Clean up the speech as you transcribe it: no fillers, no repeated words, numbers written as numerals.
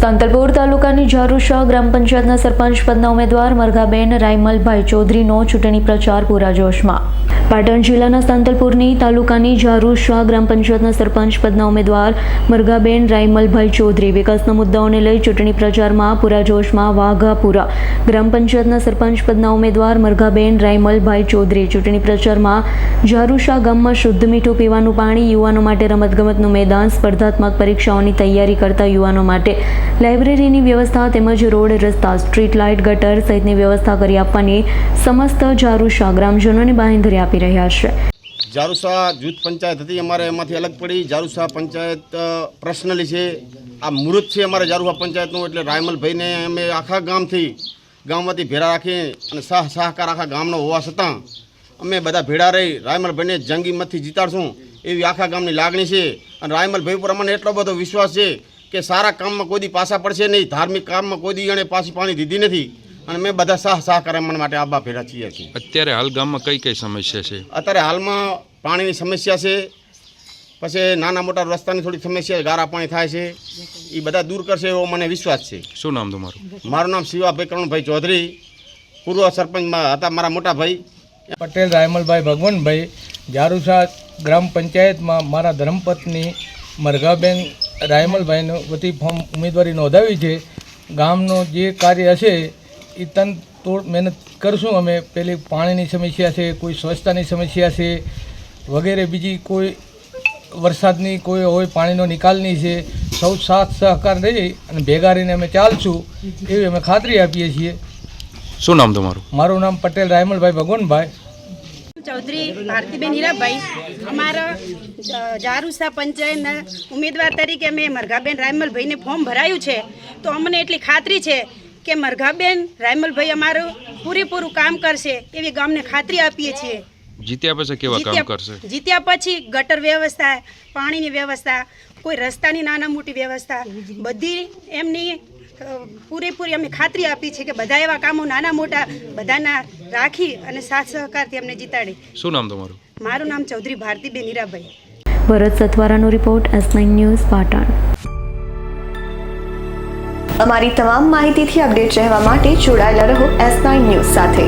સાંતલપુર તાલુકાની જારુશા ગ્રામ પંચાયતના સરપંચ પદના ઉમેદવાર મરઘાબેન રાયમલભાઈ ચૌધરીનો ચૂંટણી પ્રચાર પૂરા જોશમાં. પાટણ જિલ્લાના સાંતલપુરની તાલુકાની જારુશા ગ્રામ પંચાયતના સરપંચ પદના ઉમેદવાર મરઘાબેન રાયમલભાઈ ચૌધરી વિકાસના મુદ્દાઓને લઈ ચૂંટણી પ્રચારમાં પૂરા જોશમાં. વાઘાપુરા ગ્રામ પંચાયતના સરપંચ પદના ઉમેદવાર મરઘાબેન રાયમલભાઈ ચૌધરી ચૂંટણી પ્રચારમાં જારુશા ગામમાં શુદ્ધ મીઠું પીવાનું પાણી, યુવાનો માટે રમતગમતનું મેદાન, સ્પર્ધાત્મક પરીક્ષાઓની તૈયારી કરતા યુવાનો માટે લાઇબ્રેરીની વ્યવસ્થા તેમજ રોડ, રસ્તા, સ્ટ્રીટ લાઇટ, ગટર સહિતની વ્યવસ્થા કરી આપવાની સમસ્ત જારુશા ગ્રામજનોને બાંહેધરી આપી રહ્યા છે. જારુશા જૂથ પંચાયત હતી, અમારે એમાંથી અલગ પડી. જારુશા પંચાયત પર્સનલી છે, આ મુહૂર્ત છે અમારે જારુશા પંચાયતનું. એટલે રાયમલભાઈને અમે આખા ગામમાંથી ભેળા રાખી અને સહકાર આખા ગામનો હોવા છતાં અમે બધા ભેળા રહી રાયમલભાઈને જંગીમતથી જીતાડશું એવી આખા ગામની લાગણી છે. અને રાયમલભાઈ પર અમને એટલો બધો વિશ્વાસ છે કે સારા કામમાં કોઈ દી પાછા પડશે નહીં, ધાર્મિક કામમાં કોઈ દી એને પાછી પાણી દીધી નથી. અને મેં બધા સહકાર એમના માટે આબા ભેળા છીએ. અત્યારે હાલ ગામમાં કઈ સમસ્યા છે? અત્યારે હાલમાં પાણીની સમસ્યા છે, પછી નાના મોટા રસ્તાની થોડી સમસ્યા, ગારા પાણી થાય છે, એ બધા દૂર કરશે એવો મને વિશ્વાસ છે. શું નામ તમારું? મારું નામ શિવાભાઈ કરણભાઈ ચૌધરી, પૂર્વ સરપંચમાં હતા મારા મોટા ભાઈ. પટેલ રાયમલભાઈ ભગવાનભાઈ, જારુશા ગ્રામ પંચાયતમાં મારા ધર્મપત્ની મરઘાબેન રાયમલભાઈનો વતી ફોર્મ ઉમેદવારી નોંધાવી છે. ગામનો જે કાર્ય હશે એ તનતોડ મહેનત કરશું અમે. પેલી પાણીની સમસ્યા છે, કોઈ સ્વચ્છતાની સમસ્યા છે, વગેરે બીજી કોઈ વરસાદની કોઈ હોય, પાણીનો નિકાલની છે, સૌ સાથ સહકાર રહી અને ભેગા રહીને અમે ચાલશું એવી અમે ખાતરી આપીએ છીએ. શું નામ તમારું? મારું નામ પટેલ રાયમલભાઈ ભગવાનભાઈ ચૌધરી ભારતીબેન હીરાભાઈ. અમારા જારુશા પંચાયતના ઉમેદવાર તરીકે મેં મરઘાબેન રાયમલભાઈને ફોર્મ ભરાયું છે. તો અમને એટલી ખાતરી છે કે મરઘાબેન રાયમલભાઈ અમારું પૂરેપૂરું કામ કરશે એવી ગામને ખાતરી આપીએ છીએ. જીત્યા પછી કેવા કામ કરશે? જીત્યા પછી ગટર વ્યવસ્થા, પાણીની વ્યવસ્થા, કોઈ રસ્તાની નાના મોટી વ્યવસ્થા, બધી એમની પૂરેપૂરી અમે ખાતરી આપી છે કે બધા એવા કામો નાના મોટા બધાના રાખી અને સાથ સહકારથી અમને જીતાડી. શું નામ તમારું? મારું નામ ચૌધરી ભારતીબેન હીરાભાઈ. ભરત સથવારાનો રિપોર્ટ, S9 ન્યૂઝ, પાટણ. અમારી તમામ માહિતીથી અપડેટ રહેવા માટે જોડાયેલા રહો S9 ન્યૂઝ સાથે.